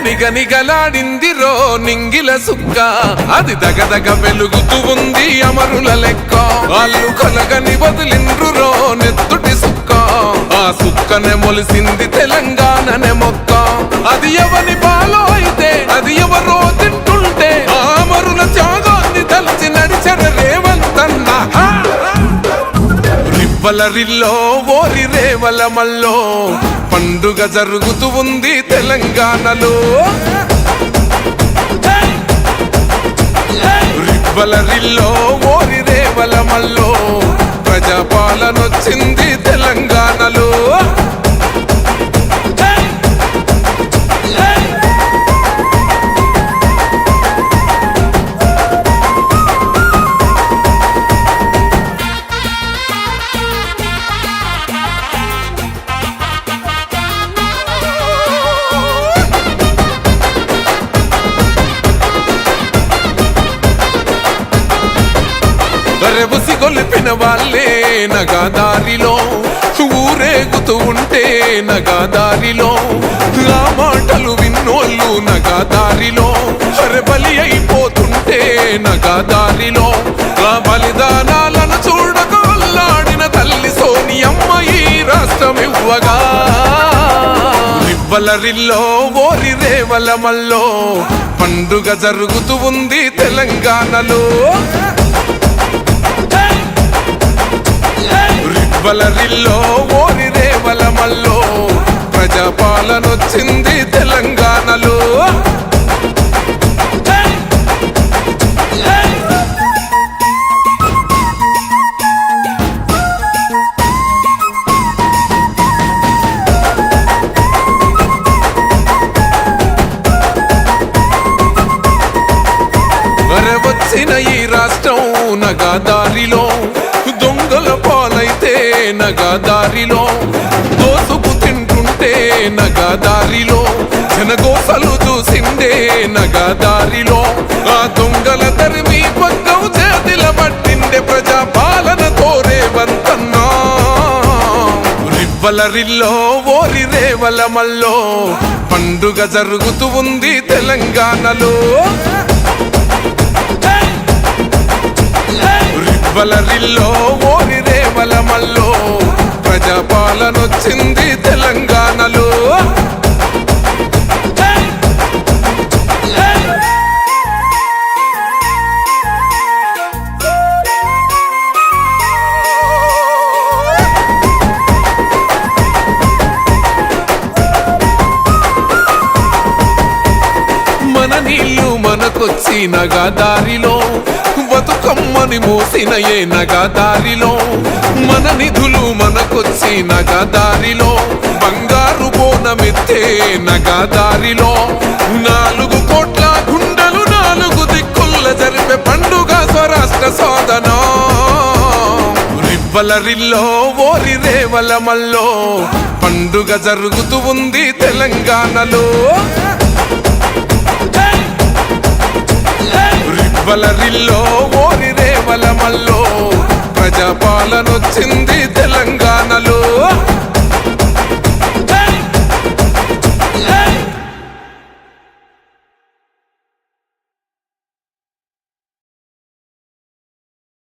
నిగనిగలాడిందిరో నింగిల సుక్క, అది దగదగ వెలుగుతూ ఉంది అమరుల లెక్క. వాళ్ళు కలగని వదిలిండ్రురో నెత్తుటి సుక్క, ఆ సుక్కనే మొలిసింది తెలంగాణనే మొక్క. అది ఎవని బాలో అయితే అది ఎవరో తింటుంటే, ఆ అమరుల త్యాగాన్ని తలచి నడిచర రేవంతన్న. రివ్వల రిల్లో ఓరి రేవల మల్లో పండుగ జరుగుతూ ఉంది తెలంగాణలో. రివ్వల రిల్లో ఓరి రేవల మల్లో ప్రజాపాలనొచ్చింది తెలంగాణలో. రెబుసి గొలిపిన వాళ్ళే నగాదారిలో ఊరేగుతూ ఉంటే నగాదారిలో, ఆ మాటలు విన్నోళ్ళు నగాదారిలో బలి అయిపోతుంటే నగాదారిలో. ఆ బలిదానాలను చూడక వల్లాడిన తల్లి సోనియమ్మ ఈ రాష్ట్రం ఇవ్వగా. రివ్వల రిల్లో ఓరి రేవల మల్లో పండుగ జరుగుతూ ఉంది తెలంగాణలో. రివ్వల రిల్లో ఓరి రేవల మల్లో ప్రజాపాలనొచ్చింది తెలంగాణలో. వచ్చిన ఈ రాష్ట్రం నగాదారిలో దొంగల పాలైతే నగాదారిలో, దోసుకు తింటుంటే నగాదారిలో, జనగోసలు చూసిందే నగాదారిలో. ఆ దొంగల తరిమి పగ్గం చేతిల పట్టిండే ప్రజాపాలన రేవంతన్నా. రివ్వల రిల్లో ఓరి రేవల మల్లో పండుగ జరుగుతూ ఉంది తెలంగాణలో. రివ్వల రిల్లో ఓరి రేవల మల్లో ప్రజాపాలనొచ్చింది తెలంగాణలో. మన నీళ్ళు మనకొచ్చి నగాదారిలో, బతుకమ్మని మోసిన ఏ నగాదారిలో, మన నిధులు మనకొచ్చి నగాదారిలో, బంగారు బోనమెత్తే నగాదారిలో. 4 కోట్ల గుండెలు 4 దిక్కుల్ల జరిపే పండుగ స్వరాష్ట్ర సాధన. రివ్వల రిల్లో ఓరి రేవల మల్లో పండుగ జరుగుతూ ఉంది తెలంగాణలో. రివ్వల రిల్లో ఓరి రేవల మల్లో ప్రజాపాలనొచ్చింది